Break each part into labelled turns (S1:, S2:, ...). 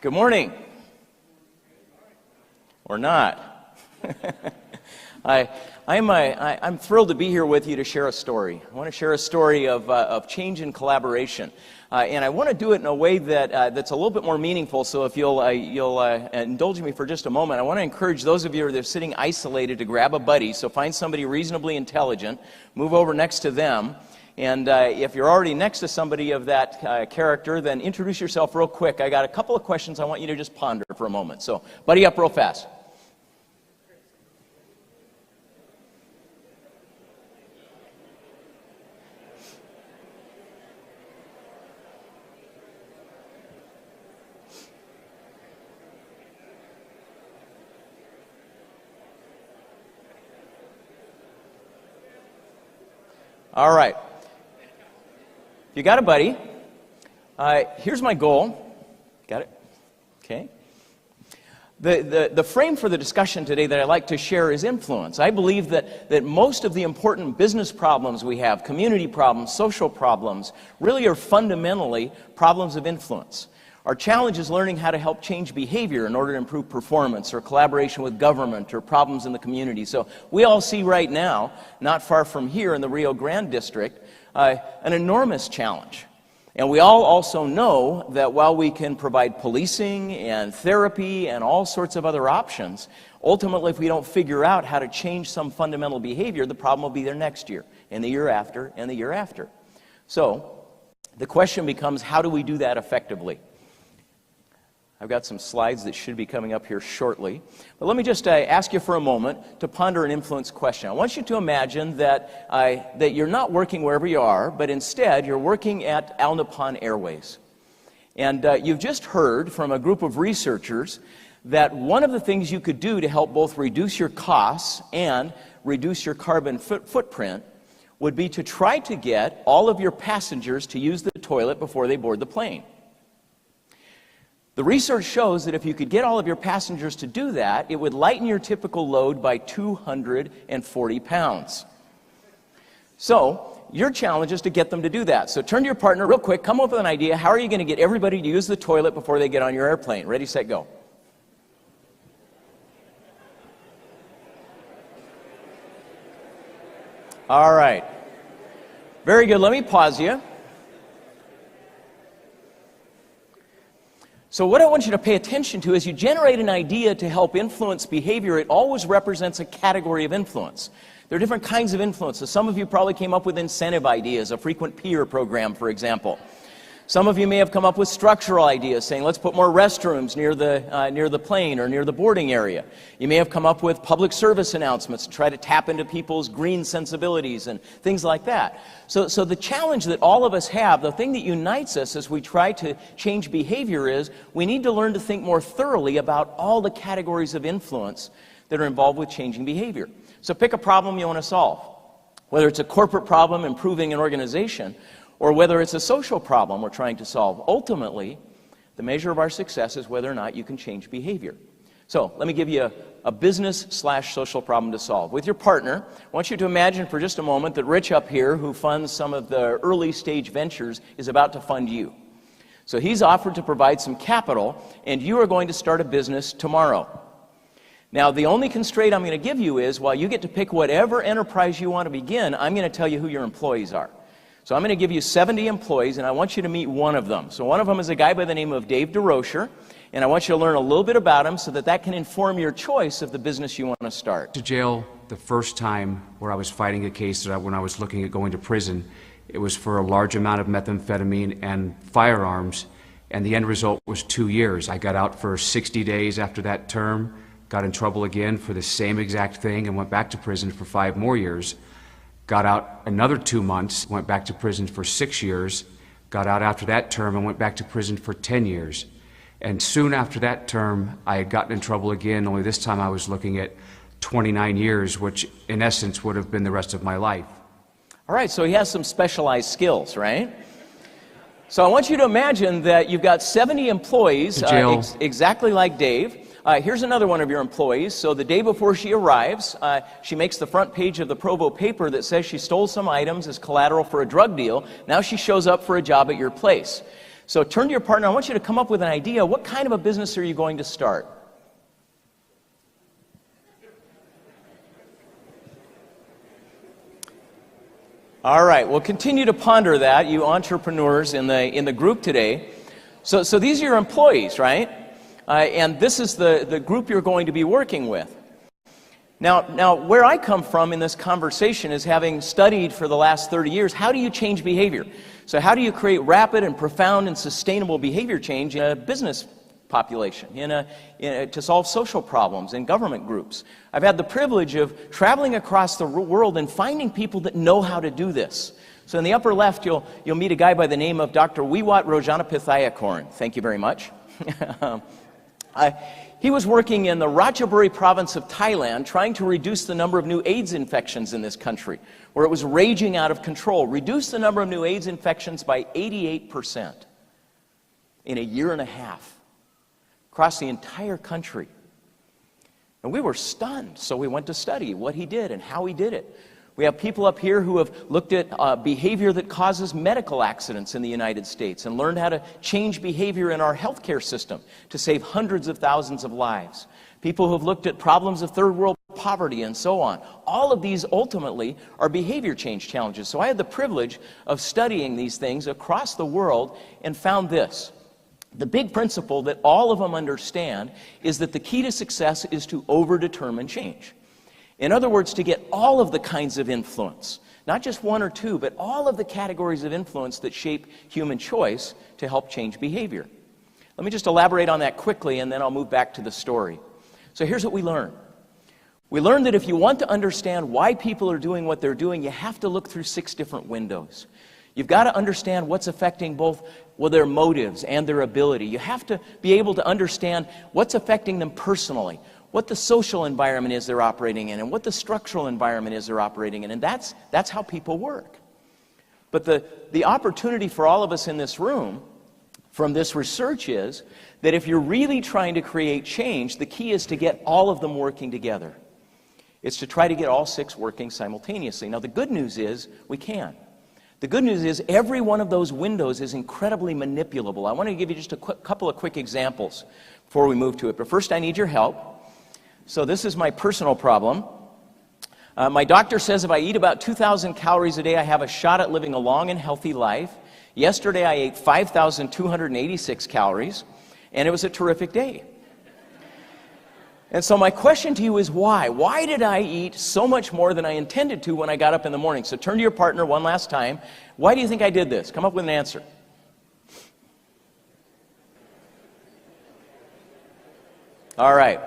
S1: Good morning. Or not. I'm thrilled to be here with you to share a story. I want to share a story of change and collaboration. And I want to do it in a way that's a little bit more meaningful, so if you'll indulge me for just a moment, I want to encourage those of you that are sitting isolated to grab a buddy, so find somebody reasonably intelligent, move over next to them, and if you're already next to somebody of that character, then introduce yourself real quick. I got a couple of questions I want you to just ponder for a moment. So, buddy up real fast. All right. If you got a buddy, here's my goal. Got it? Okay. The frame for the discussion today that I'd like to share is influence. I believe that most of the important business problems we have, community problems, social problems, really are fundamentally problems of influence. Our challenge is learning how to help change behavior in order to improve performance or collaboration with government or problems in the community. So we all see right now, not far from here in the Rio Grande district, an enormous challenge. And we all also know that while we can provide policing and therapy and all sorts of other options, ultimately if we don't figure out how to change some fundamental behavior, the problem will be there next year, and the year after, and the year after. So the question becomes, how do we do that effectively? I've got some slides that should be coming up here shortly. But let me just ask you for a moment to ponder an influence question. I want you to imagine that you're not working wherever you are, but instead you're working at Al Nippon Airways. And you've just heard from a group of researchers that one of the things you could do to help both reduce your costs and reduce your carbon footprint would be to try to get all of your passengers to use the toilet before they board the plane. The research shows that if you could get all of your passengers to do that, it would lighten your typical load by 240 pounds. So, your challenge is to get them to do that. So turn to your partner real quick, come up with an idea. How are you going to get everybody to use the toilet before they get on your airplane? Ready, set, go. All right. Very good. Let me pause you. So what I want you to pay attention to is you generate an idea to help influence behavior. It always represents a category of influence. There are different kinds of influences. Some of you probably came up with incentive ideas, a frequent peer program, for example. Some of you may have come up with structural ideas, saying let's put more restrooms near the plane or near the boarding area. You may have come up with public service announcements to try to tap into people's green sensibilities and things like that. So the challenge that all of us have, the thing that unites us as we try to change behavior is we need to learn to think more thoroughly about all the categories of influence that are involved with changing behavior. So pick a problem you want to solve, whether it's a corporate problem improving an organization, or whether it's a social problem we're trying to solve. Ultimately, the measure of our success is whether or not you can change behavior. So let me give you a business/social problem to solve. With your partner, I want you to imagine for just a moment that Rich up here, who funds some of the early stage ventures, is about to fund you. So he's offered to provide some capital, and you are going to start a business tomorrow. Now, the only constraint I'm going to give you is, while you get to pick whatever enterprise you want to begin, I'm going to tell you who your employees are. So I'm going to give you 70 employees, and I want you to meet one of them. So one of them is a guy by the name of Dave DeRocher, and I want you to learn a little bit about him so that can inform your choice of the business you want to start.
S2: To jail the first time where I was fighting a case when I was looking at going to prison. It was for a large amount of methamphetamine and firearms, and the end result was 2 years. I got out for 60 days after that term, got in trouble again for the same exact thing, and went back to prison for 5 more years. Got out another 2 months, went back to prison for 6 years, got out after that term and went back to prison for 10 years. And soon after that term, I had gotten in trouble again, only this time I was looking at 29 years, which in essence would have been the rest of my life.
S1: All right, so he has some specialized skills, right? So I want you to imagine that you've got 70 employees, exactly like Dave. Here's another one of your employees. So the day before she arrives, she makes the front page of the Provo paper that says she stole some items as collateral for a drug deal. Now she shows up for a job at your place. So turn to your partner. I want you to come up with an idea. What kind of a business are you going to start? All right, we'll continue to ponder that, you entrepreneurs in the group today. So these are your employees, right? And this is the group you're going to be working with. Now, where I come from in this conversation is having studied for the last 30 years, how do you change behavior? So how do you create rapid and profound and sustainable behavior change in a business population, to solve social problems in government groups? I've had the privilege of traveling across the world and finding people that know how to do this. So in the upper left, you'll meet a guy by the name of Dr. Wiwat Rojanapithayakorn. Thank you very much. He was working in the Ratchaburi province of Thailand trying to reduce the number of new AIDS infections in this country, where it was raging out of control. Reduce the number of new AIDS infections by 88% in a year and a half across the entire country. And we were stunned, so we went to study what he did and how he did it. We have people up here who have looked at behavior that causes medical accidents in the United States and learned how to change behavior in our healthcare system to save hundreds of thousands of lives. People who have looked at problems of third world poverty and so on. All of these ultimately are behavior change challenges. So I had the privilege of studying these things across the world and found this. The big principle that all of them understand is that the key to success is to overdetermine change. In other words, to get all of the kinds of influence, not just one or two, but all of the categories of influence that shape human choice to help change behavior. Let me just elaborate on that quickly, and then I'll move back to the story. So here's what we learned. We learned that if you want to understand why people are doing what they're doing, you have to look through 6 different windows. You've got to understand what's affecting both their motives and their ability. You have to be able to understand what's affecting them personally, what the social environment is they're operating in, and what the structural environment is they're operating in. And that's how people work. But the opportunity for all of us in this room from this research is that if you're really trying to create change, the key is to get all of them working together. It's to try to get all 6 working simultaneously. Now, the good news is we can. The good news is every one of those windows is incredibly manipulable. I want to give you just a couple of quick examples before we move to it. But first, I need your help. So this is my personal problem. My doctor says if I eat about 2,000 calories a day, I have a shot at living a long and healthy life. Yesterday, I ate 5,286 calories, and it was a terrific day. And so my question to you is why? Why did I eat so much more than I intended to when I got up in the morning? So turn to your partner one last time. Why do you think I did this? Come up with an answer. All right.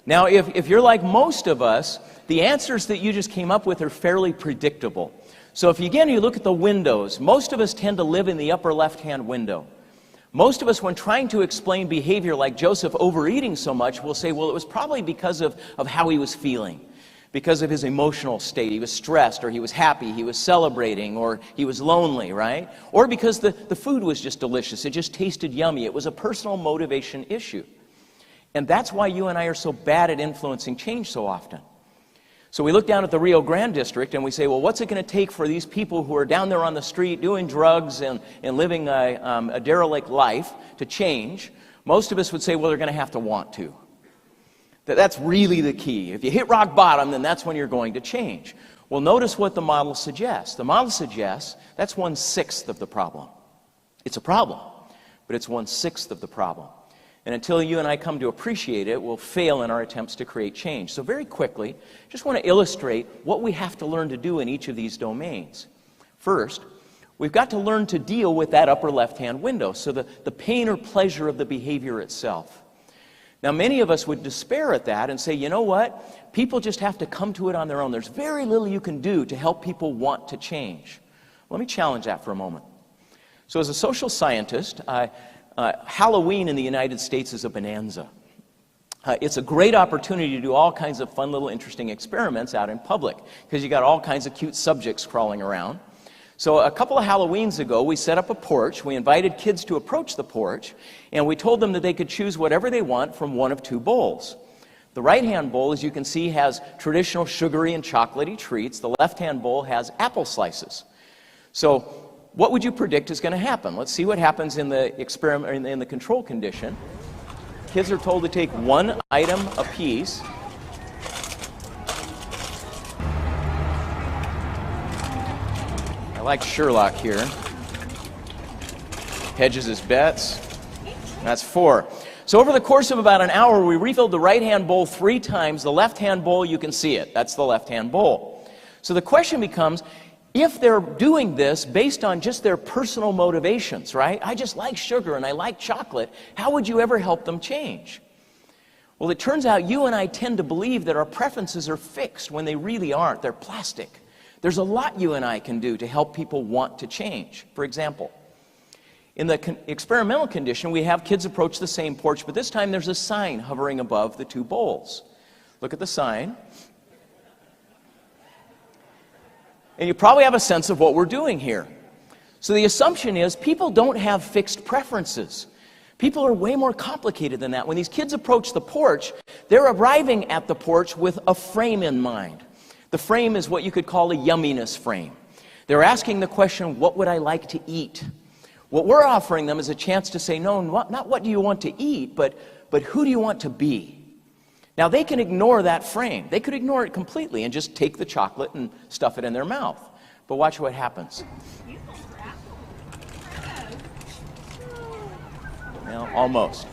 S1: Now, if you're like most of us, the answers that you just came up with are fairly predictable. So if you look at the windows, most of us tend to live in the upper left-hand window. Most of us, when trying to explain behavior like Joseph overeating so much, will say, well, it was probably because of how he was feeling, because of his emotional state. He was stressed, or he was happy, he was celebrating, or he was lonely, right? Or because the food was just delicious, it just tasted yummy. It was a personal motivation issue. And that's why you and I are so bad at influencing change so often. So we look down at the Rio Grande district and we say, well, what's it going to take for these people who are down there on the street doing drugs and living a derelict life to change? Most of us would say, well, they're going to have to want to. That's really the key. If you hit rock bottom, then that's when you're going to change. Well, notice what the model suggests. The model suggests that's 1/6 of the problem. It's a problem, but it's 1/6 of the problem. And until you and I come to appreciate it, we'll fail in our attempts to create change. So very quickly, just want to illustrate what we have to learn to do in each of these domains. First, we've got to learn to deal with that upper left-hand window, so the pain or pleasure of the behavior itself. Now, many of us would despair at that and say, you know what? People just have to come to it on their own. There's very little you can do to help people want to change. Let me challenge that for a moment. So as a social scientist, Halloween in the United States is a bonanza. It's a great opportunity to do all kinds of fun little interesting experiments out in public because you got all kinds of cute subjects crawling around. So a couple of Halloweens ago, we set up a porch. We invited kids to approach the porch, and we told them that they could choose whatever they want from one of 2 bowls. The right-hand bowl, as you can see, has traditional sugary and chocolatey treats. The left-hand bowl has apple slices. So what would you predict is going to happen? Let's see what happens in the experiment, in the control condition. Kids are told to take one item apiece. I like Sherlock here. Hedges his bets. That's 4. So over the course of about an hour, we refilled the right-hand bowl 3 times. The left-hand bowl, you can see it. That's the left-hand bowl. So the question becomes, if they're doing this based on just their personal motivations, right? I just like sugar and I like chocolate. How would you ever help them change? Well, it turns out you and I tend to believe that our preferences are fixed when they really aren't. They're plastic. There's a lot you and I can do to help people want to change. For example, in the experimental condition, we have kids approach the same porch, but this time there's a sign hovering above the 2 bowls. Look at the sign. And you probably have a sense of what we're doing here. So the assumption is people don't have fixed preferences. People are way more complicated than that. When these kids approach the porch, they're arriving at the porch with a frame in mind. The frame is what you could call a yumminess frame. They're asking the question, what would I like to eat? What we're offering them is a chance to say, no, not what do you want to eat, but who do you want to be? Now, they can ignore that frame. They could ignore it completely and just take the chocolate and stuff it in their mouth. But watch what happens. Well, almost.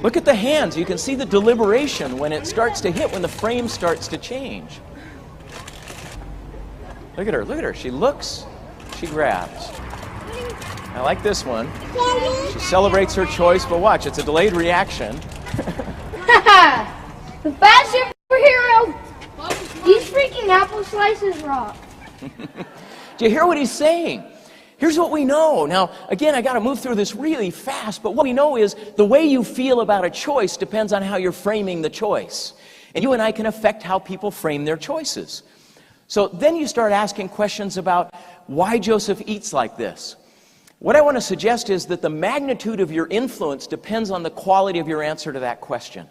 S1: Look at the hands. You can see the deliberation when it starts to hit, when the frame starts to change. Look at her, look at her. She looks, she grabs. I like this one. She celebrates her choice, but watch, it's a delayed reaction.
S3: The fast superhero, these freaking apple slices rock.
S1: Do you hear what he's saying? Here's what we know. Now, again, I got to move through this really fast, but what we know is the way you feel about a choice depends on how you're framing the choice. And you and I can affect how people frame their choices. So then you start asking questions about why Joseph eats like this. What I want to suggest is that the magnitude of your influence depends on the quality of your answer to that question.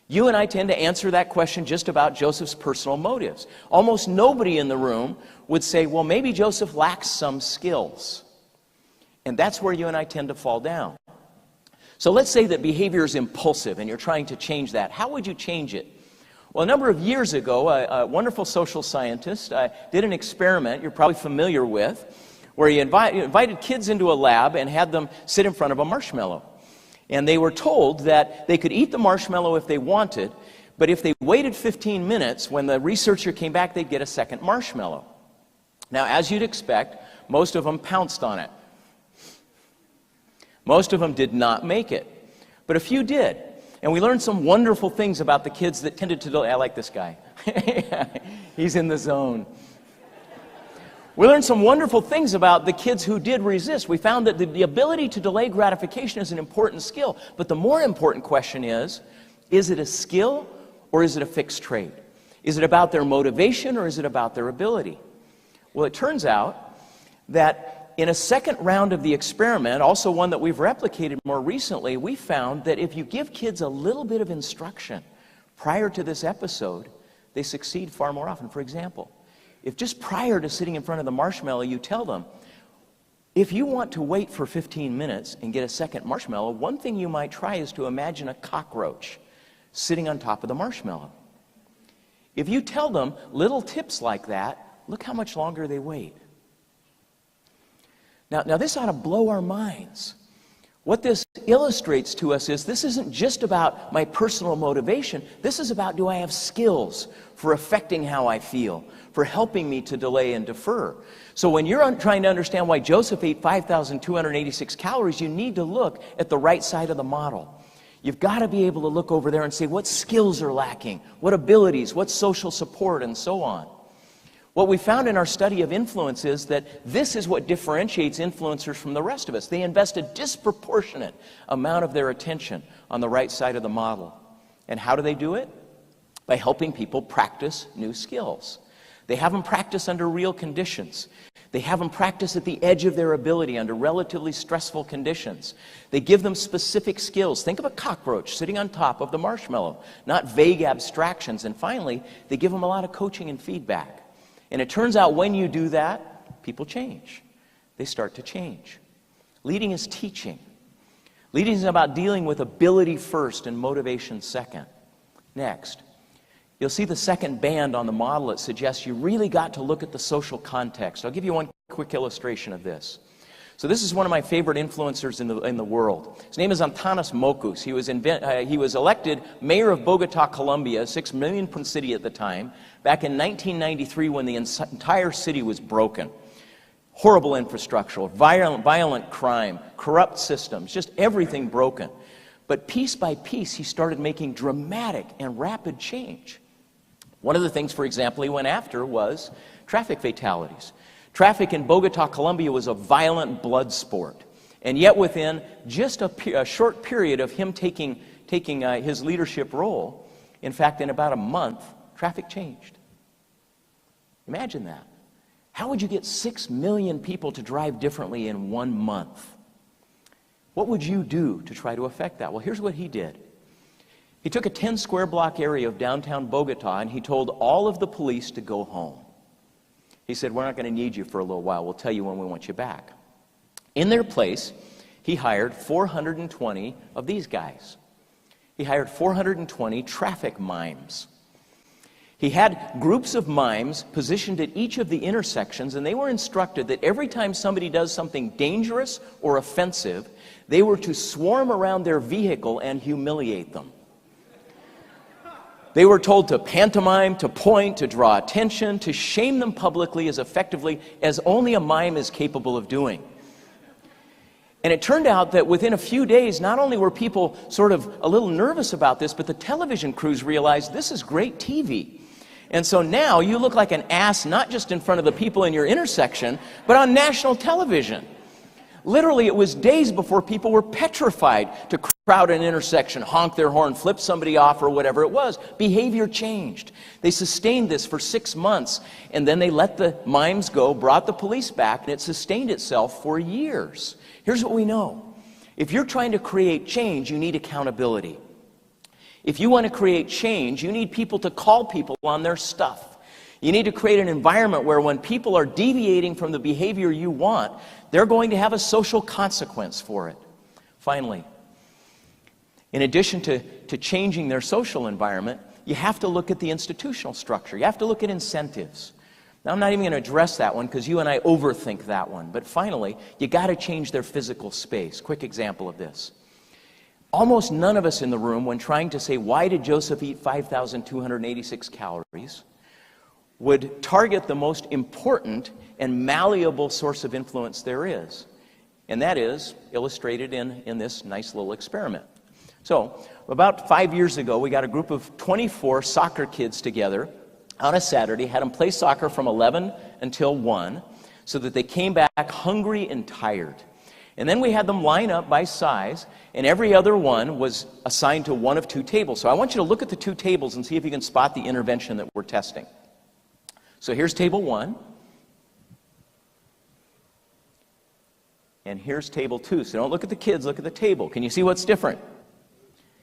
S1: You and I tend to answer that question just about Joseph's personal motives. Almost nobody in the room would say, well, maybe Joseph lacks some skills. And that's where you and I tend to fall down. So let's say that behavior is impulsive and you're trying to change that. How would you change it? Well, a number of years ago, a wonderful social scientist did an experiment you're probably familiar with, where he invited kids into a lab and had them sit in front of a marshmallow. And they were told that they could eat the marshmallow if they wanted, but if they waited 15 minutes, when the researcher came back, they'd get a second marshmallow. Now, as you'd expect, most of them pounced on it. Most of them did not make it, but a few did. And we learned some wonderful things about the kids that tended to delay. I like this guy. He's in the zone. We learned some wonderful things about the kids who did resist. We found that the ability to delay gratification is an important skill. But the more important question is it a skill or is it a fixed trait? Is it about their motivation or is it about their ability? Well, it turns out that in a second round of the experiment, also one that we've replicated more recently, we found that if you give kids a little bit of instruction prior to this episode, they succeed far more often. For example, if just prior to sitting in front of the marshmallow, you tell them, if you want to wait for 15 minutes and get a second marshmallow, one thing you might try is to imagine a cockroach sitting on top of the marshmallow. If you tell them little tips like that, look how much longer they wait. Now this ought to blow our minds. What this illustrates to us is this isn't just about my personal motivation. This is about, do I have skills for affecting how I feel, for helping me to delay and defer? So when you're trying to understand why Joseph ate 5,286 calories, you need to look at the right side of the model. You've got to be able to look over there and say, what skills are lacking? What abilities? What social support? And so on. What we found in our study of influence is that this is what differentiates influencers from the rest of us. They invest a disproportionate amount of their attention on the right side of the model. And how do they do it? By helping people practice new skills. They have them practice under real conditions. They have them practice at the edge of their ability under relatively stressful conditions. They give them specific skills. Think of a cockroach sitting on top of the marshmallow, not vague abstractions. And finally, they give them a lot of coaching and feedback. And it turns out when you do that, people change. They start to change. Leading is teaching. Leading is about dealing with ability first and motivation second. Next, you'll see the second band on the model. It suggests you really got to look at the social context. I'll give you one quick illustration of this. So this is one of my favorite influencers in the world. His name is Antanas Mokus. He was elected mayor of Bogota, Colombia, a 6 million city at the time, back in 1993 when the entire city was broken. Horrible infrastructure, violent crime, corrupt systems, just everything broken. But piece by piece, he started making dramatic and rapid change. One of the things, for example, he went after was traffic fatalities. Traffic in Bogota, Colombia was a violent blood sport. And yet within just a short period of him taking his leadership role, in fact, in about a month, traffic changed. Imagine that. How would you get 6 million people to drive differently in 1 month? What would you do to try to affect that? Well, here's what he did. He took a 10 square block area of downtown Bogota and he told all of the police to go home. He said, we're not going to need you for a little while. We'll tell you when we want you back. In their place, he hired 420 of these guys. He hired 420 traffic mimes. He had groups of mimes positioned at each of the intersections, and they were instructed that every time somebody does something dangerous or offensive, they were to swarm around their vehicle and humiliate them. They were told to pantomime, to point, to draw attention, to shame them publicly as effectively as only a mime is capable of doing. And it turned out that within a few days, not only were people sort of a little nervous about this, but the television crews realized this is great TV. And so now you look like an ass not just in front of the people in your intersection, but on national television. Literally, it was days before people were petrified to crowd an intersection, honk their horn, flip somebody off, or whatever it was. Behavior changed. They sustained this for 6 months, and then they let the mimes go, brought the police back, and it sustained itself for years. Here's what we know. If you're trying to create change, you need accountability. If you want to create change, you need people to call people on their stuff. You need to create an environment where when people are deviating from the behavior you want, they're going to have a social consequence for it. Finally, in addition to changing their social environment, you have to look at the institutional structure. You have to look at incentives. Now, I'm not even going to address that one because you and I overthink that one. But finally, you got to change their physical space. Quick example of this. Almost none of us in the room, when trying to say, why did Joseph eat 5,286 calories, would target the most important and malleable source of influence there is. And that is illustrated in this nice little experiment. So, about 5 years ago, we got a group of 24 soccer kids together on a Saturday, had them play soccer from 11 until 1, so that they came back hungry and tired. And then we had them line up by size, and every other one was assigned to one of 2 tables. So I want you to look at the 2 tables and see if you can spot the intervention that we're testing. So here's table 1. And here's table 2. So don't look at the kids, look at the table. Can you see what's different?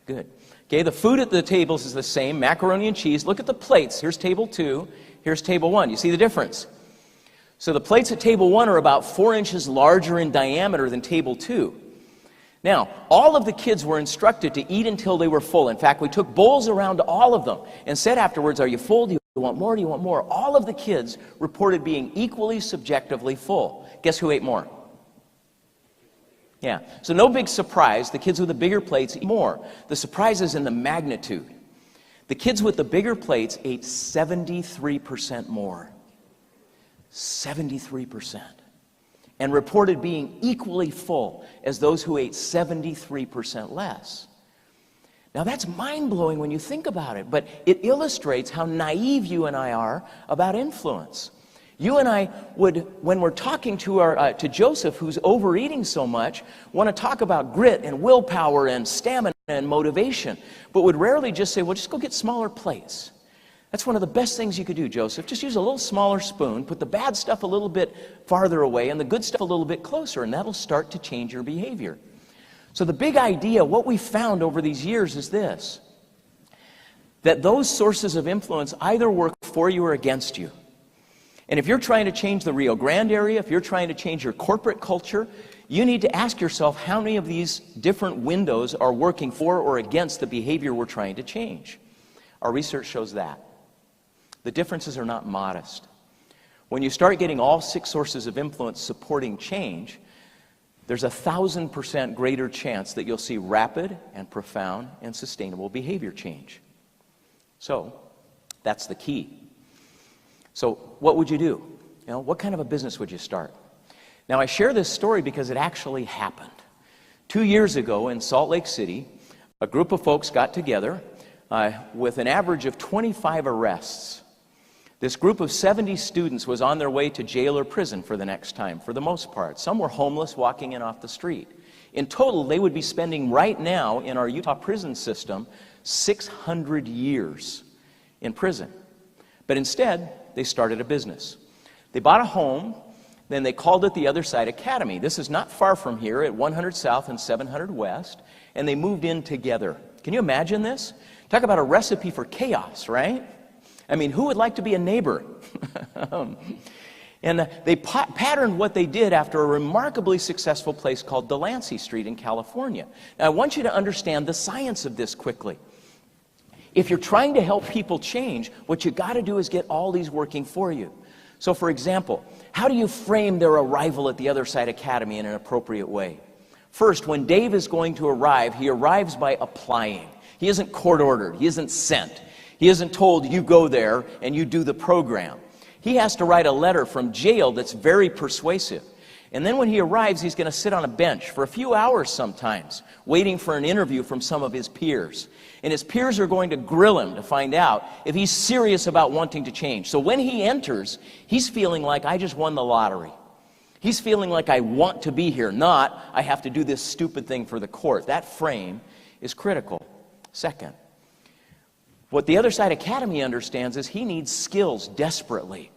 S1: Good. Okay, the food at the tables is the same, macaroni and cheese. Look at the plates. Here's table 2, here's table 1. You see the difference? So the plates at table 1 are about 4 inches larger in diameter than table 2. Now, all of the kids were instructed to eat until they were full. In fact, we took bowls around to all of them and said afterwards, are you full? Do you want more? Do you want more? All of the kids reported being equally subjectively full. Guess who ate more? Yeah, so no big surprise. The kids with the bigger plates eat more. The surprise is in the magnitude. The kids with the bigger plates ate 73% more. 73%. And reported being equally full as those who ate 73% less. Now that's mind-blowing when you think about it, but it illustrates how naive you and I are about influence. You and I would, when we're talking to Joseph, who's overeating so much, want to talk about grit and willpower and stamina and motivation, but would rarely just say, well, just go get smaller plates. That's one of the best things you could do, Joseph. Just use a little smaller spoon, put the bad stuff a little bit farther away and the good stuff a little bit closer, and that'll start to change your behavior. So the big idea, what we found over these years is this, that those sources of influence either work for you or against you. And if you're trying to change the Rio Grande area, if you're trying to change your corporate culture, you need to ask yourself how many of these different windows are working for or against the behavior we're trying to change. Our research shows that. The differences are not modest. When you start getting all 6 sources of influence supporting change, there's 1,000% greater chance that you'll see rapid and profound and sustainable behavior change. So, that's the key. So, what would you do? What kind of a business would you start? Now, I share this story because it actually happened. 2 years ago in Salt Lake City, a group of folks got together with an average of 25 arrests. This group of 70 students was on their way to jail or prison for the next time, for the most part. Some were homeless, walking in off the street. In total, they would be spending right now in our Utah prison system 600 years in prison. But instead, they started a business. They bought a home, then they called it the Other Side Academy. This is not far from here at 100 South and 700 West, and they moved in together. Can you imagine this? Talk about a recipe for chaos, right? I mean, who would like to be a neighbor? And they patterned what they did after a remarkably successful place called Delancey Street in California. Now, I want you to understand the science of this quickly. If you're trying to help people change, what you got to do is get all these working for you. So, for example, how do you frame their arrival at the Other Side Academy in an appropriate way? First, when Dave is going to arrive, he arrives by applying. He isn't court-ordered. He isn't sent. He isn't told, you go there and you do the program. He has to write a letter from jail that's very persuasive. And then when he arrives, he's going to sit on a bench for a few hours sometimes, waiting for an interview from some of his peers. And his peers are going to grill him to find out if he's serious about wanting to change. So when he enters, he's feeling like, I just won the lottery. He's feeling like, I want to be here, not, I have to do this stupid thing for the court. That frame is critical. Second, what the Other Side Academy understands is he needs skills desperately.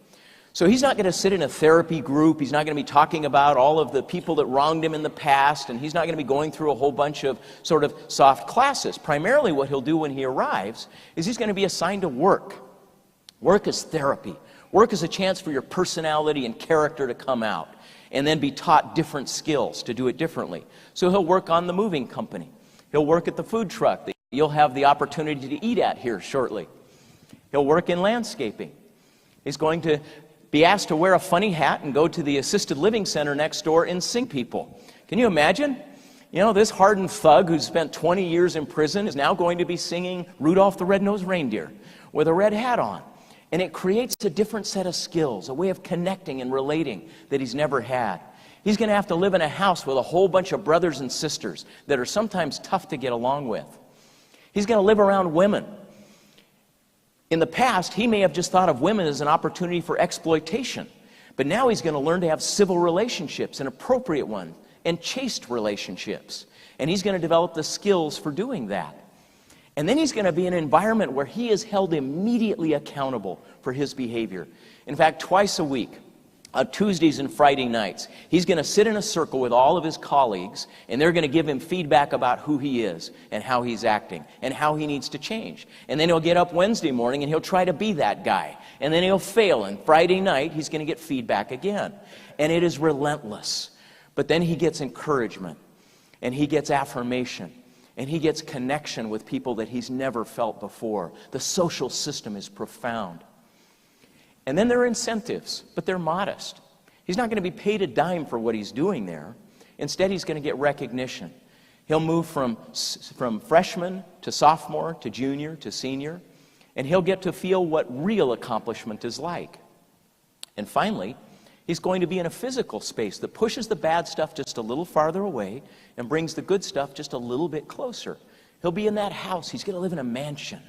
S1: So he's not going to sit in a therapy group. He's not going to be talking about all of the people that wronged him in the past, and he's not going to be going through a whole bunch of sort of soft classes. Primarily what he'll do when he arrives is he's going to be assigned to work. Work is therapy. Work is a chance for your personality and character to come out and then be taught different skills to do it differently. So he'll work on the moving company. He'll work at the food truck that you'll have the opportunity to eat at here shortly. He'll work in landscaping. He's going to be asked to wear a funny hat and go to the assisted living center next door and sing people. Can you imagine? This hardened thug who's spent 20 years in prison is now going to be singing Rudolph the Red-Nosed Reindeer with a red hat on. And it creates a different set of skills, a way of connecting and relating that he's never had. He's going to have to live in a house with a whole bunch of brothers and sisters that are sometimes tough to get along with. He's going to live around women. In the past, he may have just thought of women as an opportunity for exploitation. But now he's going to learn to have civil relationships, and appropriate ones, and chaste relationships. And he's going to develop the skills for doing that. And then he's going to be in an environment where he is held immediately accountable for his behavior. In fact, twice a week, on Tuesdays and Friday nights, he's going to sit in a circle with all of his colleagues, and they're going to give him feedback about who he is and how he's acting and how he needs to change. And then he'll get up Wednesday morning and he'll try to be that guy. And then he'll fail, and Friday night he's going to get feedback again. And it is relentless. But then he gets encouragement, and he gets affirmation, and he gets connection with people that he's never felt before. The social system is profound. And then there are incentives, but they're modest. He's not going to be paid a dime for what he's doing there. Instead, he's going to get recognition. He'll move from freshman to sophomore to junior to senior, and he'll get to feel what real accomplishment is like. And finally, he's going to be in a physical space that pushes the bad stuff just a little farther away and brings the good stuff just a little bit closer. He'll be in that house. He's going to live in a mansion.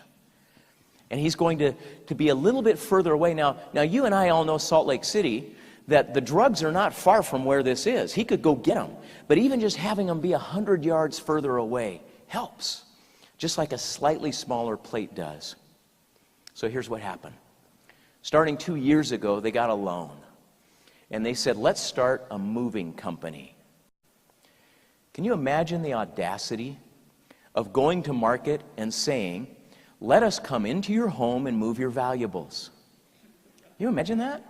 S1: And he's going to be a little bit further away. Now, you and I all know Salt Lake City, that the drugs are not far from where this is. He could go get them. But even just having them be 100 yards further away helps, just like a slightly smaller plate does. So here's what happened. Starting 2 years ago, they got a loan. And they said, let's start a moving company. Can you imagine the audacity of going to market and saying, let us come into your home and move your valuables? Can you imagine that?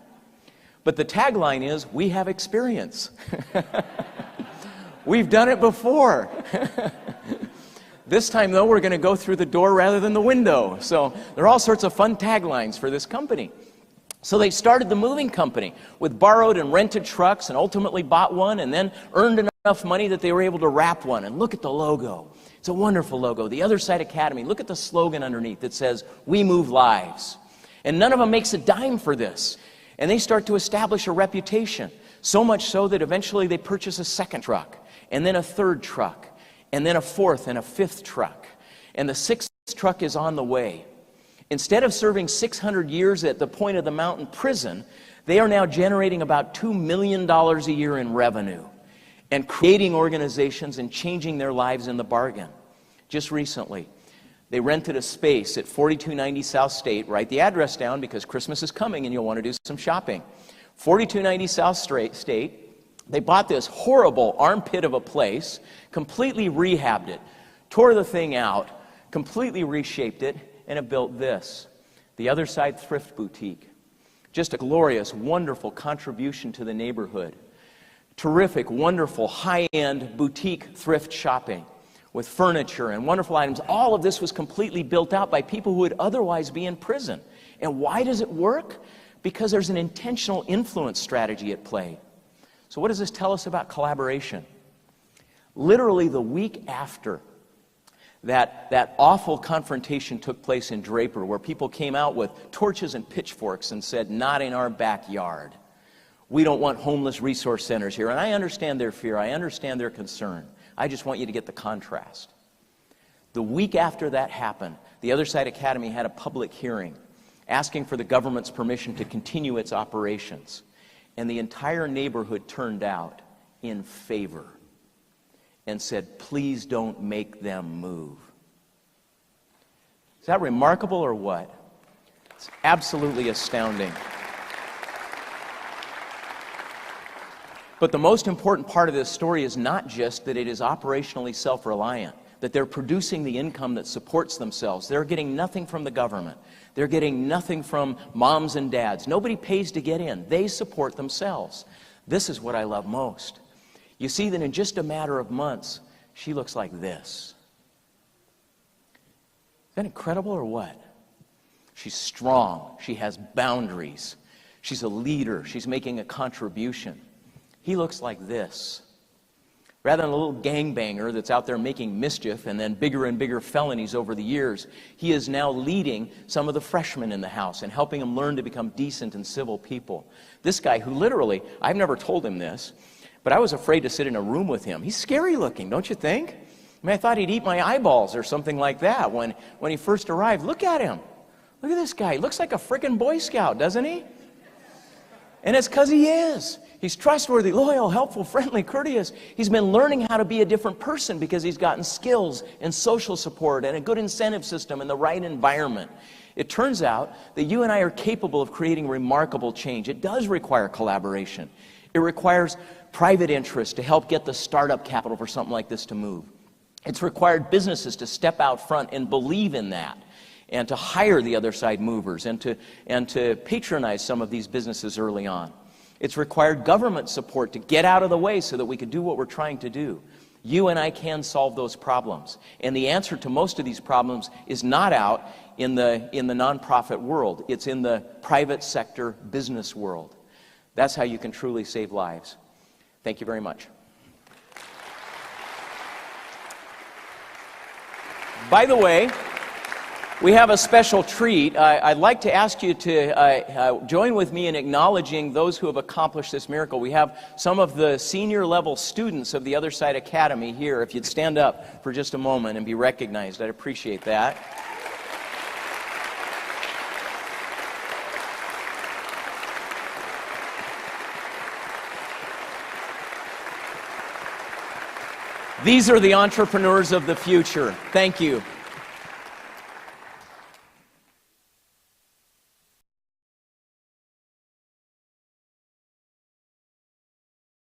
S1: But the tagline is, we have experience. We've done it before. This time, though, we're going to go through the door rather than the window. So there are all sorts of fun taglines for this company. So they started the moving company with borrowed and rented trucks and ultimately bought one and then earned enough money that they were able to wrap one. And look at the logo. It's a wonderful logo. The Other Side Academy. Look at the slogan underneath that says, we move lives. And none of them makes a dime for this. And they start to establish a reputation. So much so that eventually they purchase a second truck, and then a third truck, and then a fourth and a fifth truck. And the sixth truck is on the way. Instead of serving 600 years at the point of the mountain prison, they are now generating about $2 million a year in revenue and creating organizations and changing their lives in the bargain. Just recently, they rented a space at 4290 South State. Write the address down because Christmas is coming and you'll want to do some shopping. 4290 South State. They bought this horrible armpit of a place, completely rehabbed it, tore the thing out, completely reshaped it, and have built this, the Other Side Thrift Boutique. Just a glorious, wonderful contribution to the neighborhood. Terrific, wonderful, high-end boutique thrift shopping with furniture and wonderful items. All of this was completely built out by people who would otherwise be in prison. And why does it work? Because there's an intentional influence strategy at play. So what does this tell us about collaboration? Literally the week after that awful confrontation took place in Draper, where people came out with torches and pitchforks and said, not in our backyard. We don't want homeless resource centers here. And I understand their fear. I understand their concern. I just want you to get the contrast. The week after that happened, the Other Side Academy had a public hearing asking for the government's permission to continue its operations. And the entire neighborhood turned out in favor and said, please don't make them move. Is that remarkable or what? It's absolutely astounding. But the most important part of this story is not just that it is operationally self-reliant, that they're producing the income that supports themselves. They're getting nothing from the government. They're getting nothing from moms and dads. Nobody pays to get in. They support themselves. This is what I love most. You see that in just a matter of months, she looks like this. Is that incredible or what? She's strong. She has boundaries. She's a leader. She's making a contribution. He looks like this. Rather than a little gangbanger that's out there making mischief and then bigger and bigger felonies over the years, he is now leading some of the freshmen in the house and helping them learn to become decent and civil people. This guy who literally, I've never told him this, but I was afraid to sit in a room with him. He's scary looking, don't you think? I mean, I thought he'd eat my eyeballs or something like that when he first arrived. Look at him. Look at this guy. He looks like a frickin' Boy Scout, doesn't he? And it's because he is. He's trustworthy, loyal, helpful, friendly, courteous. He's been learning how to be a different person because he's gotten skills and social support and a good incentive system and the right environment. It turns out that you and I are capable of creating remarkable change. It does require collaboration. It requires private interest to help get the startup capital for something like this to move. It's required businesses to step out front and believe in that, and to hire the other side movers, and to patronize some of these businesses early on. It's required government support to get out of the way so that we could do what we're trying to do. You and I can solve those problems. And the answer to most of these problems is not out in the nonprofit world. It's in the private sector business world. That's how you can truly save lives. Thank you very much. By the way, we have a special treat. I'd like to ask you to join with me in acknowledging those who have accomplished this miracle. We have some of the senior level students of the Other Side Academy here. If you'd stand up for just a moment and be recognized, I'd appreciate that. These are the entrepreneurs of the future. Thank you.